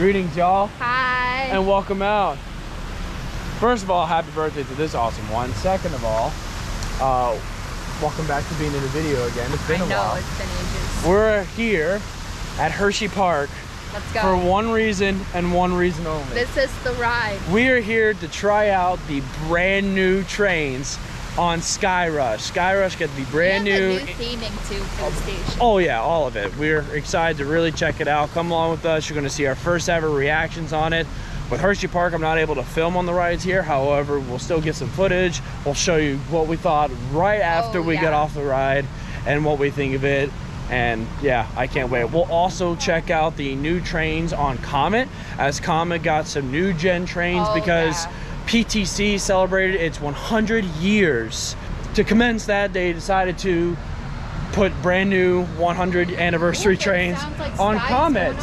Greetings, y'all. Hi. And welcome out. First of all, happy birthday to this awesome one. Second of all, welcome back to being in the video again. It's been a while. It's been ages. We're here at Hersheypark. Let's go. For one reason and one reason only. This is the ride. We are here to try out the brand new trains on Skyrush. Skyrush got the brand new theming too for the station. Oh yeah, all of it. We're excited to really check it out. Come along with us. You're going to see our first ever reactions on it. With Hersheypark, I'm not able to film on the rides here. However, we'll still get some footage. We'll show you what we thought right after we get off the ride and what we think of it. And yeah, I can't wait. We'll also check out the new trains on Comet, as Comet got some new gen trains because PTC celebrated its 100 years. To commence that, they decided to put brand new 100 anniversary trains on Comet.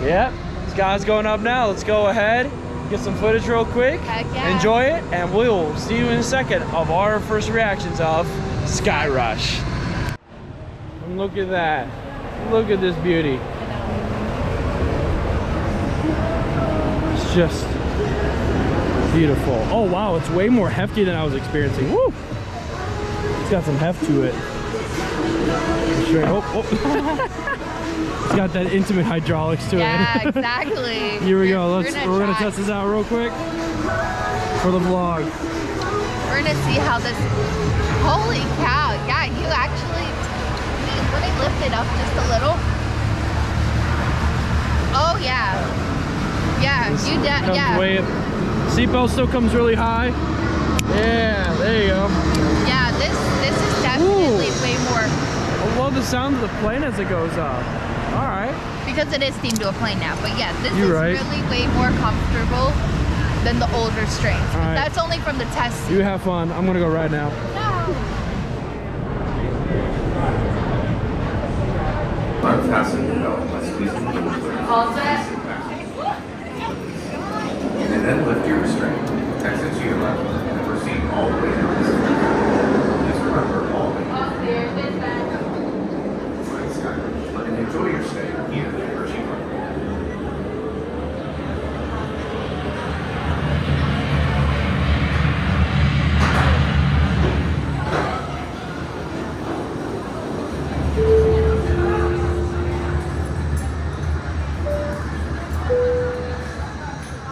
Yep, sky's going up now. Let's go ahead, get some footage real quick, enjoy it, and we'll see you in a second of our first reactions of Skyrush. And look at that. Look at this beauty. It's just beautiful. Oh wow, it's way more hefty than I was experiencing. Woo! It's got some heft to it. Straight. It's got that intimate hydraulics to it. Yeah, exactly. Here we go. We're gonna test this out real quick for the vlog. We're gonna see how this. Holy cow! Yeah, you actually. Let me lift it up just a little. Oh yeah. Yeah, this you yeah. Seatbelt still comes really high. Yeah, there you go. Yeah, this is definitely way more. I love the sound of the plane as it goes up. All right. Because it is themed to a plane now, but yeah, this is right. really way more comfortable than the older strains. But that's only from the test. You have fun. I'm gonna go right now. Unfasten your belt by squeezing the door. All set. And then lift your restraint, exit to your left, and proceed all the way down the stairs. Please remember all the way down. And enjoy your stay here at Hersheypark.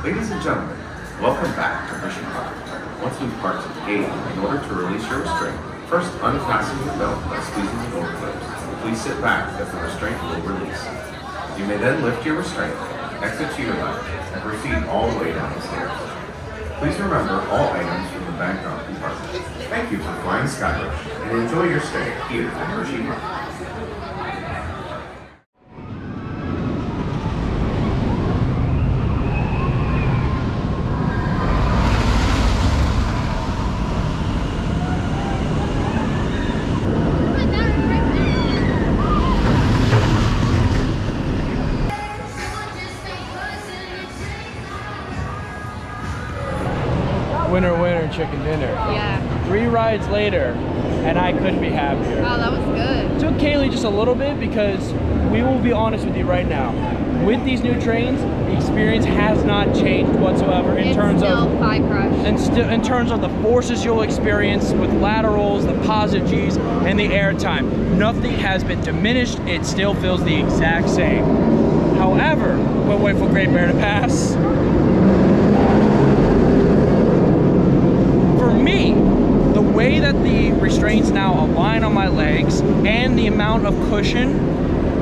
Ladies and gentlemen, welcome back to Hersheypark. Once you've parked at the gate, in order to release your restraint, first unfasten your belt by squeezing the door closed. Please sit back as the restraint will release. You may then lift your restraint, exit to your left, and proceed all the way down the stairs. Please remember all items from the background compartment. Thank you for flying Skyrush, and enjoy your stay here at Hersheypark. Winner, winner, chicken dinner. Yeah. 3 rides later, and I couldn't be happier. Oh, that was good. It took Kaylee just a little bit because we will be honest with you right now. With these new trains, the experience has not changed whatsoever in terms of in terms of the forces you'll experience with laterals, the positive G's, and the airtime. Nothing has been diminished. It still feels the exact same. However, we'll wait for Great Bear to pass. For me, the way that the restraints now align on my legs and the amount of cushion,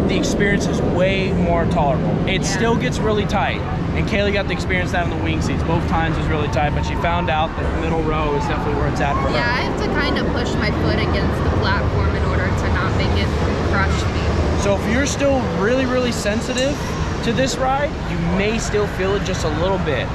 the experience is way more tolerable. It still gets really tight, and Kaylee got the experience that in the wing seats. Both times was really tight, but she found out that the middle row is definitely where it's at for her. Yeah, I have to kind of push my foot against the platform in order to not make it crush me. So if you're still really, really sensitive to this ride, you may still feel it just a little bit.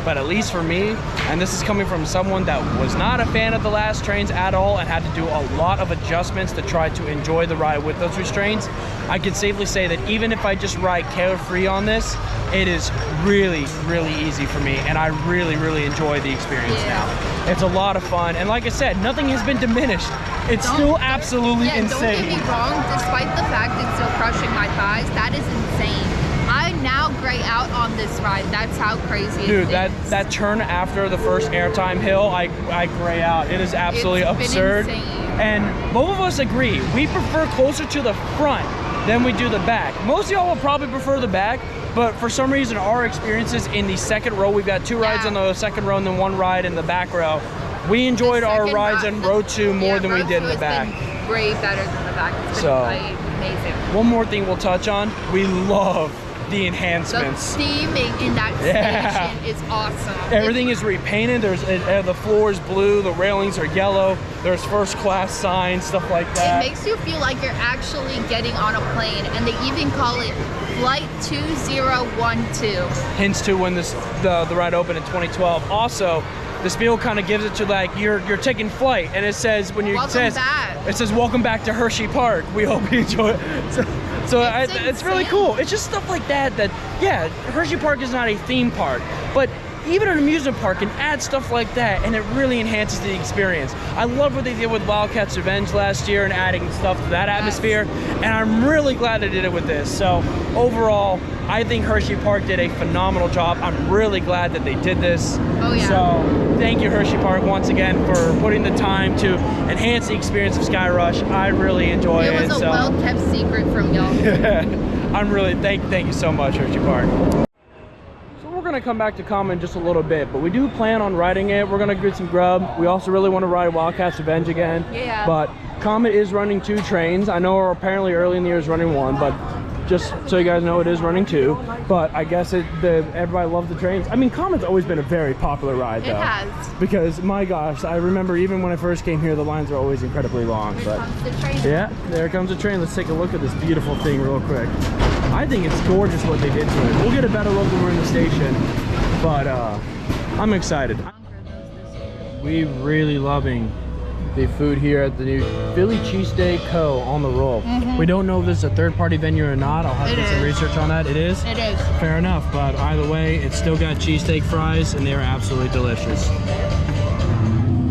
But at least for me, and this is coming from someone that was not a fan of the last trains at all and had to do a lot of adjustments to try to enjoy the ride with those restraints, I can safely say that even if I just ride carefree on this, it is really, really easy for me, and I really, really enjoy the experience now. It's a lot of fun, and like I said, nothing has been diminished. It's still absolutely insane. Don't get me wrong, despite the fact it's still crushing my thighs, that is insane. I now gray out on this ride. That's how crazy Dude, it is. that turn after the first airtime hill, I gray out. It is absolutely absurd. Been insane. And both of us agree, we prefer closer to the front than we do the back. Most of y'all will probably prefer the back, but for some reason our experiences in the second row, we've got 2 rides on the second row and then 1 ride in the back row. We enjoyed our rides in row 2 more than we did in the back. Way better than the back. It's been like amazing. One more thing we'll touch on, we love the enhancements. The theming in that station is awesome. Everything is repainted. There's the floor is blue, the railings are yellow, there's first class signs, stuff like that. It makes you feel like you're actually getting on a plane, and they even call it Flight 2012. Hints to when the ride opened in 2012. Also, the spiel kind of gives it to like you're taking flight, and it says when you it says welcome back to Hersheypark. We hope you enjoy it. So it's really cool. It's just stuff like that. Yeah, Hersheypark is not a theme park, but even an amusement park can add stuff like that, and it really enhances the experience. I love what they did with Wildcats Revenge last year and adding stuff to that atmosphere, and I'm really glad they did it with this. So overall, I think Hersheypark did a phenomenal job. I'm really glad that they did this. Oh yeah. So thank you, Hersheypark, once again for putting the time to enhance the experience of Skyrush. I really enjoy it. It was a well-kept secret from y'all. I'm really thank you so much, Hersheypark. We're gonna come back to Comet in just a little bit, but we do plan on riding it. We're gonna get some grub. We also really want to ride Wildcats Revenge again. Yeah. But Comet is running 2 trains. I know apparently early in the year is running 1, but just so you guys know, it is running 2. But I guess everybody loves the trains. I mean, Comet's always been a very popular ride, though. It has. Because my gosh, I remember even when I first came here, the lines were always incredibly long. Here comes the train. Yeah, there comes the train. Let's take a look at this beautiful thing real quick. I think it's gorgeous what they did to it. We'll get a better look when we're in the station, but I'm excited. We're really loving the food here at the new Philly Cheesesteak Co. on the roll. We don't know if this is a third-party venue or not. I'll have to do some research on that. It is? It is. Fair enough, but either way, it's still got cheesesteak fries, and they're absolutely delicious.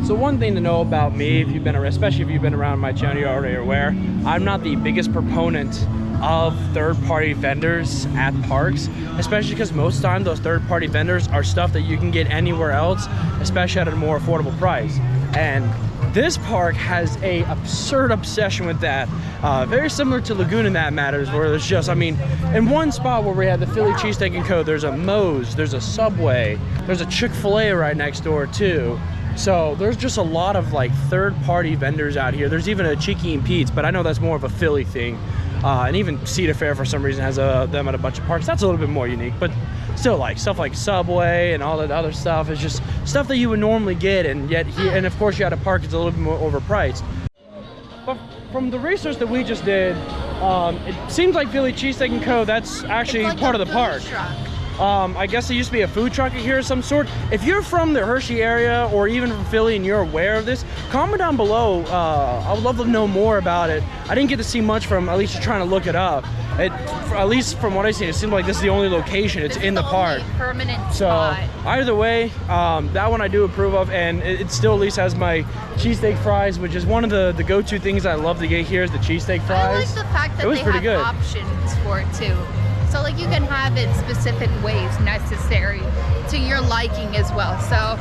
So one thing to know about me, especially if you've been around my channel, you're already aware, I'm not the biggest proponent of third-party vendors at parks, especially because most of the time those third-party vendors are stuff that you can get anywhere else, especially at a more affordable price. And this park has a absurd obsession with that, very similar to Lagoon in that matters, where there's just, I mean, in one spot where we have the Philly Cheesesteak & Co., there's a Moe's, there's a Subway, there's a Chick-fil-A right next door too. So there's just a lot of like third-party vendors out here. There's even a Cheeky and Pete's, but I know that's more of a Philly thing. And even Cedar Fair for some reason has them at a bunch of parks. That's a little bit more unique, but still, like stuff like Subway and all that other stuff is just stuff that you would normally get, and yet here, and of course you at a park, it's a little bit more overpriced. But from the research that we just did, it seems like Philly Cheesesteak & Co. that's actually like part of the park. I guess there used to be a food truck here of some sort. If you're from the Hershey area or even from Philly and you're aware of this, comment down below. I would love to know more about it. I didn't get to see much from, at least just trying to look it up. At least from what I've seen, it seems like this is the only location. It's in the park. Permanent spot. Either way, that one I do approve of, and it still at least has my cheesesteak fries, which is one of the go-to things I love to get here is the cheesesteak fries. I like the fact that they have options for it too. So like you can have it specific ways necessary to your liking as well. So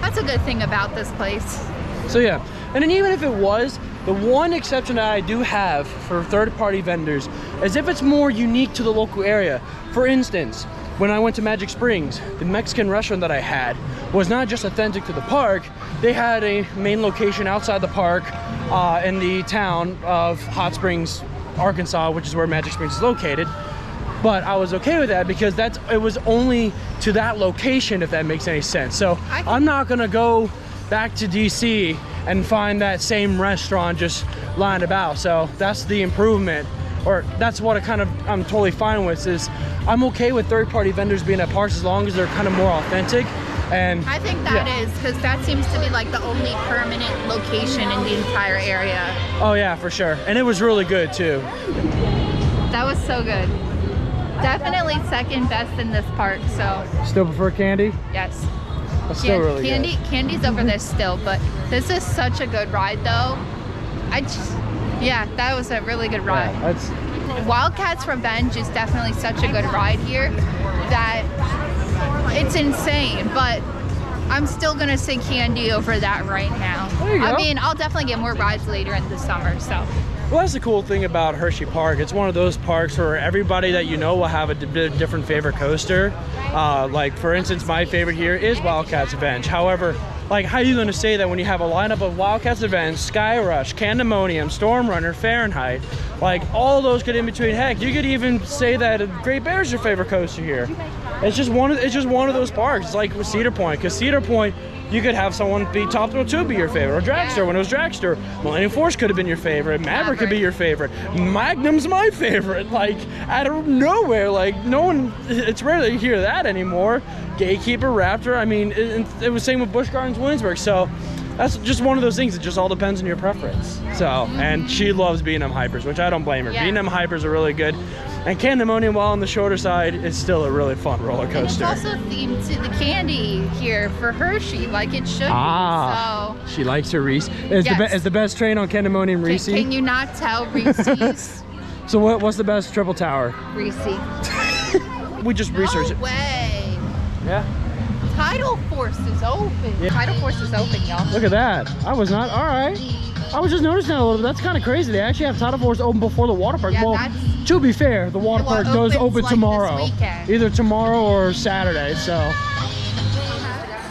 that's a good thing about this place. So yeah, and then even if it was, the one exception that I do have for third-party vendors is if it's more unique to the local area. For instance, when I went to Magic Springs, the Mexican restaurant that I had was not just authentic to the park, they had a main location outside the park in the town of Hot Springs, Arkansas, which is where Magic Springs is located. But I was okay with that because it was only to that location, if that makes any sense. So I'm not gonna go back to DC and find that same restaurant just lying about. So that's the improvement, or that's what I'm totally fine with, is I'm okay with third-party vendors being at parks as long as they're kind of more authentic. And I think that is, because that seems to be like the only permanent location in the entire area. Oh yeah, for sure. And it was really good too. That was so good. Definitely second best in this park, so. Still prefer candy? Yes. That's still really good. Candy's over there still, but this is such a good ride though. Yeah, that was a really good ride. Yeah, Wildcats Revenge is definitely such a good ride here that it's insane, but I'm still gonna say Candy over that right now. There you go. I mean, I'll definitely get more rides later in the summer, so. Well, that's the cool thing about Hersheypark. It's one of those parks where everybody that you know will have a different favorite coaster. Like, for instance, my favorite here is Wildcats Revenge. However, like, how are you going to say that when you have a lineup of Wildcats Revenge, Skyrush, Candemonium, Stormrunner, Fahrenheit, like, all those get in between? Heck, you could even say that Great Bear is your favorite coaster here. It's just one of those parks. It's like with Cedar Point, because Cedar Point, you could have someone be Top Thrill 2 be your favorite, or Dragster when it was Dragster. Millennium Force could have been your favorite. Maverick could be your favorite. Magnum's my favorite. Like, out of nowhere, like, no one, it's rare that you hear that anymore. Gatekeeper, Raptor, I mean, it was same with Busch Gardens, Williamsburg. So that's just one of those things. It just all depends on your preference. So, and she loves B&M Hypers, which I don't blame her. Yeah. B&M Hypers are really good. And Candemonium, while on the shorter side, is still a really fun roller coaster. And it's also themed to the candy here for Hershey, like it should be. So she likes her Reese. Is the best train on Candemonium Reese? Can you not tell Reese's? So what's the best triple tower? Reese. We just researched it. No way. Yeah. Tidal Force is open. Yeah. Tidal Force is open, y'all. Look at that. I was not. All right. I was just noticing that a little bit. That's kind of crazy. They actually have Tidal Force open before the water park. Yeah, well, to be fair, the water park does open like tomorrow. This weekend. Either tomorrow or Saturday. So,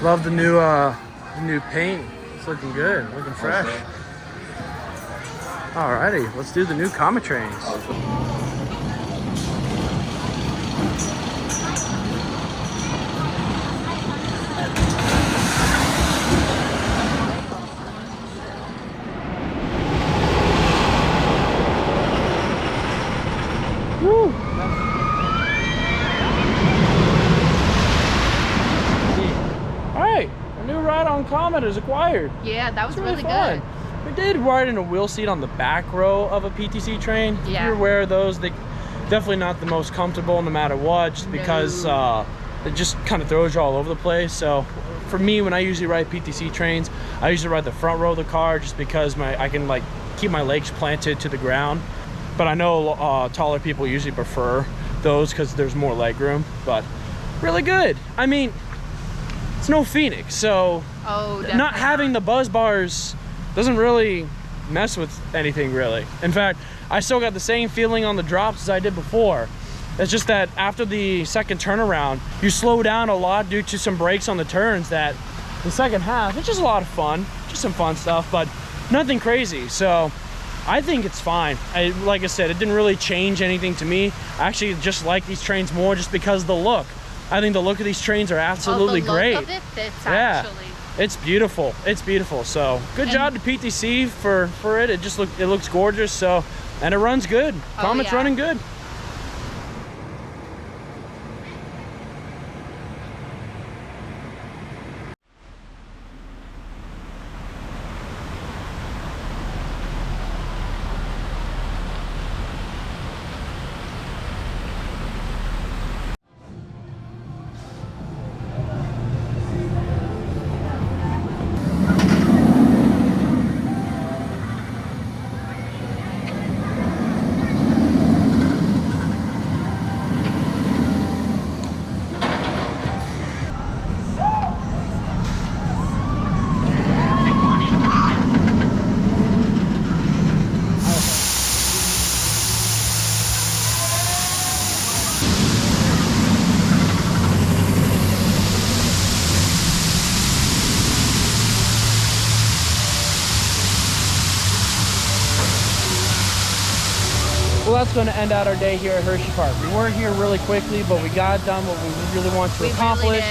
love the new paint. It's looking good, looking fresh. Alrighty, let's do the new Comet trains. Woo! Alright, a new ride on Comet is acquired. Yeah, that was really fun. good. We did ride in a wheel seat on the back row of a PTC train. Yeah. If you're aware of those, they definitely not the most comfortable no matter what, just because it just kind of throws you all over the place. So for me, when I usually ride PTC trains, I usually ride the front row of the car just because I can like keep my legs planted to the ground. But I know taller people usually prefer those because there's more leg room. But really good. I mean, it's no Phoenix, so not having the buzz bars doesn't really mess with anything really. In fact, I still got the same feeling on the drops as I did before. It's just that after the second turnaround, you slow down a lot due to some brakes on the turns. That the second half, it's just a lot of fun, just some fun stuff, but nothing crazy. So I think it's fine. Like I said, it didn't really change anything to me. I actually just like these trains more just because of the look. I think the look of these trains are absolutely great. The look of it fits, yeah. actually. It's beautiful. It's beautiful. So good job to PTC for it. It looks gorgeous. So, and it runs good. Comet's running good. Well, that's going to end out our day here at Hersheypark. We weren't here really quickly, but we got done what we really wanted to accomplish,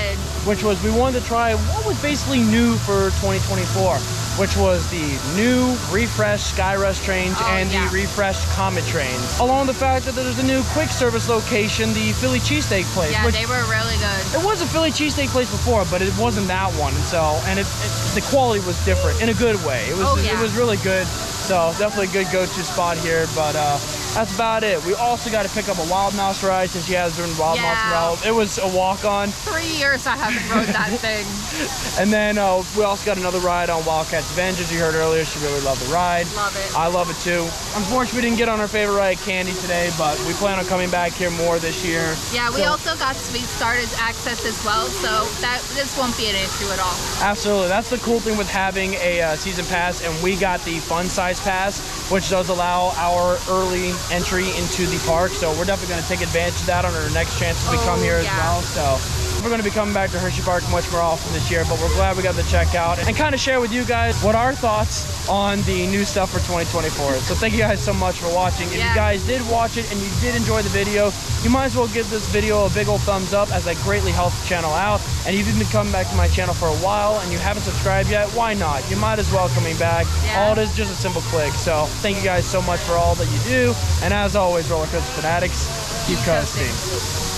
which was we wanted to try what was basically new for 2024, which was the new refreshed Skyrush trains and the refreshed Comet trains. Along with the fact that there's a new quick service location, the Philly cheesesteak place. Yeah, they were really good. It was a Philly cheesesteak place before, but it wasn't that one. And the quality was different in a good way. It was really good. So definitely a good go-to spot here. But That's about it. We also got to pick up a Wild Mouse ride since she has been Wild Mouse around. It was a walk-on. 3 years I haven't rode that thing. And then we also got another ride on Wildcat's Revenge, as you heard earlier. She really loved the ride. Love it. I love it too. Unfortunately, we didn't get on our favorite ride, Candy, today, but we plan on coming back here more this year. Yeah, we also got Sweet Starters access as well, so this won't be an issue at all. Absolutely. That's the cool thing with having a season pass, and we got the fun size pass, which does allow our early entry into the park. So we're definitely going to take advantage of that on our next chance we come here as well. So we're going to be coming back to Hersheypark much more often this year, but we're glad we got to check out and kind of share with you guys what our thoughts on the new stuff for 2024. So thank you guys so much for watching. If you guys did watch it and you did enjoy the video, you might as well give this video a big old thumbs up, as that greatly helps the channel out. And if you've been coming back to my channel for a while and you haven't subscribed yet, why not? You might as well coming back. All it is just a simple click. So thank you guys so much for all that you do. And as always, roller coaster fanatics, keep coasting.